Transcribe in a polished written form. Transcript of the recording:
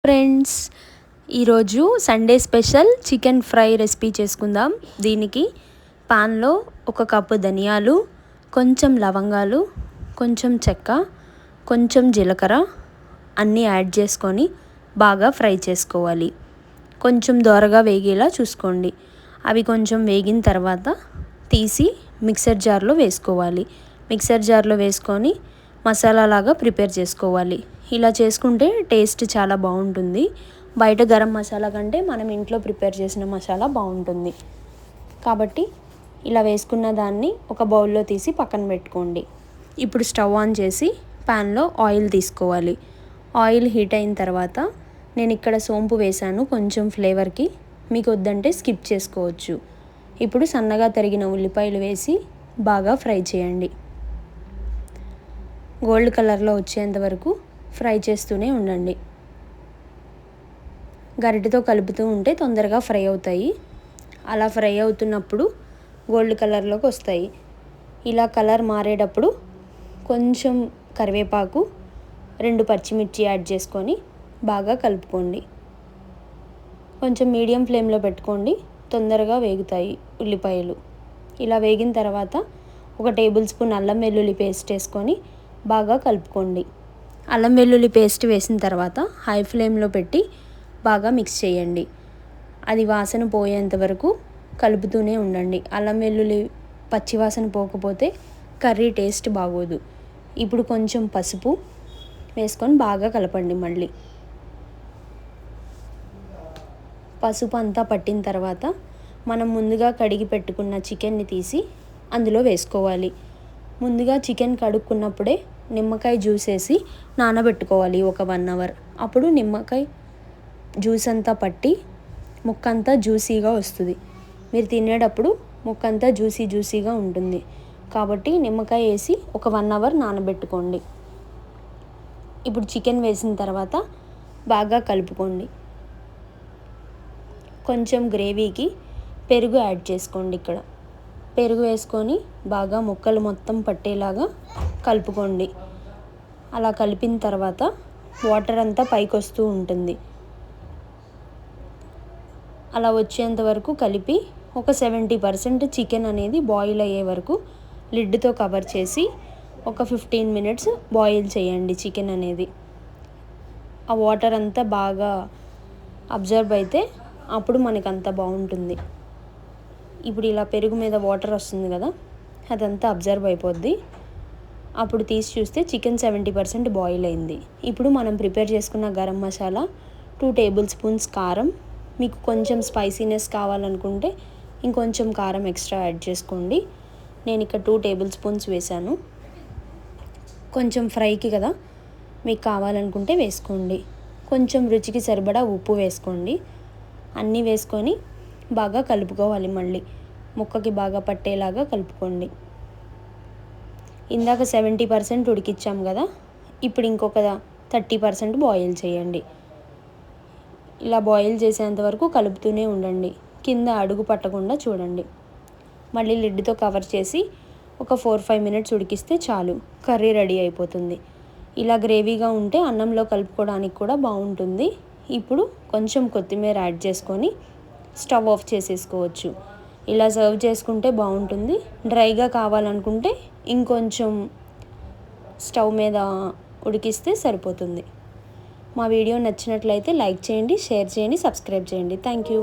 Friends, ఈరోజు Sunday special chicken fry recipe చేసుకుందాం. దీనికి పాన్లో 1 కప్పు ధనియాలు, కొంచెం లవంగాలు, కొంచెం చెక్క, కొంచెం జీలకర్ర అన్నీ యాడ్ చేసుకొని బాగా ఫ్రై చేసుకోవాలి. కొంచెం దోరగా వేగేలా చూసుకోండి. అవి కొంచెం వేగిన తర్వాత తీసి మిక్సర్ జార్లో వేసుకోవాలి. మిక్సర్ జార్లో వేసుకొని మసాలా లాగా ప్రిపేర్ చేసుకోవాలి. ఇలా చేసుకుంటే టేస్ట్ చాలా బాగుంటుంది. బయట గరం మసాలా కంటే మనం ఇంట్లో ప్రిపేర్ చేసిన మసాలా బాగుంటుంది. కాబట్టి ఇలా వేసుకున్న దాన్ని ఒక బౌల్లో తీసి పక్కన పెట్టుకోండి. ఇప్పుడు స్టవ్ ఆన్ చేసి ప్యాన్లో ఆయిల్ తీసుకోవాలి. ఆయిల్ హీట్ అయిన తర్వాత నేను ఇక్కడ సోంపు వేసాను కొంచెం ఫ్లేవర్కి. మీకు వద్దంటే స్కిప్ చేసుకోవచ్చు. ఇప్పుడు సన్నగా తరిగిన ఉల్లిపాయలు వేసి బాగా ఫ్రై చేయండి. గోల్డ్ కలర్లో వచ్చేంత వరకు ఫ్రై చేస్తూనే ఉండండి. గరిటెతో కలుపుతూ ఉంటే తొందరగా ఫ్రై అవుతాయి. అలా ఫ్రై అవుతున్నప్పుడు గోల్డ్ కలర్లోకి వస్తాయి. ఇలా కలర్ మారేటప్పుడు కొంచెం కరివేపాకు, 2 పచ్చిమిర్చి యాడ్ చేసుకొని బాగా కలుపుకోండి. కొంచెం మీడియం ఫ్లేమ్లో పెట్టుకోండి, తొందరగా వేగుతాయి ఉల్లిపాయలు. ఇలా వేగిన తర్వాత 1 టేబుల్ స్పూన్ అల్లం వెల్లుల్లి పేస్ట్ వేసుకొని బాగా కలుపుకోండి. అల్లం వెల్లుల్లి పేస్ట్ వేసిన తర్వాత హై ఫ్లేమ్లో పెట్టి బాగా మిక్స్ చేయండి. అది వాసన పోయేంత వరకు కలుపుతూనే ఉండండి. అల్లం వెల్లుల్లి పచ్చివాసన పోకపోతే కర్రీ టేస్ట్ బాగోదు. ఇప్పుడు కొంచెం పసుపు వేసుకొని బాగా కలపండి. మళ్ళీ పసుపు అంతా పట్టిన తర్వాత మనం ముందుగా కడిగి పెట్టుకున్న చికెన్ని తీసి అందులో వేసుకోవాలి. ముందుగా చికెన్ కడుక్కున్నప్పుడే నిమ్మకాయ జ్యూస్ వేసి నానబెట్టుకోవాలి 1 అవర్. అప్పుడు నిమ్మకాయ జ్యూస్ అంతా పట్టి ముక్కంతా జ్యూసీగా వస్తుంది. మీరు తినేటప్పుడు ముక్కంతా జ్యూసీగా ఉంటుంది. కాబట్టి నిమ్మకాయ వేసి 1 అవర్ నానబెట్టుకోండి. ఇప్పుడు చికెన్ వేసిన తర్వాత బాగా కలుపుకోండి. కొంచెం గ్రేవీకి పెరుగు యాడ్ చేసుకోండి. ఇక్కడ పెరుగు వేసుకొని బాగా ముక్కలు మొత్తం పట్టేలాగా కలుపుకోండి. అలా కలిపిన తర్వాత వాటర్ అంతా పైకి వస్తూ ఉంటుంది. అలా వచ్చేంత వరకు కలిపి ఒక 70% చికెన్ అనేది బాయిల్ అయ్యే వరకు లిడ్తో కవర్ చేసి ఒక 15 మినిట్స్ బాయిల్ చేయండి. చికెన్ అనేది ఆ వాటర్ అంతా బాగా అబ్జర్వ్ అయితే అప్పుడు మనకంతా బాగుంటుంది. ఇప్పుడు ఇలా పెరుగు మీద వాటర్ వస్తుంది కదా, అదంతా అబ్జర్వ్ అయిపోద్ది. అప్పుడు తీసి చూస్తే చికెన్ 70% బాయిల్ అయింది. ఇప్పుడు మనం ప్రిపేర్ చేసుకున్న గరం మసాలా, 2 టేబుల్ స్పూన్స్ కారం, మీకు కొంచెం స్పైసీనెస్ కావాలనుకుంటే ఇంకొంచెం కారం ఎక్స్ట్రా యాడ్ చేసుకోండి. నేను ఇక్కడ 2 టేబుల్ స్పూన్స్ వేసాను. కొంచెం ఫ్రైకి కదా, మీకు కావాలనుకుంటే వేసుకోండి. కొంచెం రుచికి సరిపడా ఉప్పు వేసుకోండి. అన్నీ వేసుకొని బాగా కలుపుకోవాలి. మళ్ళీ ముక్కకి బాగా పట్టేలాగా కలుపుకోండి. ఇందాక 70% ఉడికిచ్చాం కదా, ఇప్పుడు ఇంకొక 30% బాయిల్ చేయండి. ఇలా బాయిల్ చేసేంత వరకు కలుపుతూనే ఉండండి. కింద అడుగు పట్టకుండా చూడండి. మళ్ళీ లిడ్తో కవర్ చేసి ఒక 4-5 మినిట్స్ ఉడికిస్తే చాలు, కర్రీ రెడీ అయిపోతుంది. ఇలా గ్రేవీగా ఉంటే అన్నంలో కలుపుకోవడానికి కూడా బాగుంటుంది. ఇప్పుడు కొంచెం కొత్తిమీర యాడ్ చేసుకొని స్టవ్ ఆఫ్ చేసేసుకోవచ్చు. ఇలా సర్వ్ చేసుకుంటే బాగుంటుంది. డ్రైగా కావాలనుకుంటే ఇంకొంచెం స్టవ్ మీద ఉడికిస్తే సరిపోతుంది. మా వీడియో నచ్చినట్లయితే లైక్ చేయండి, షేర్ చేయండి, సబ్స్క్రైబ్ చేయండి. Thank you.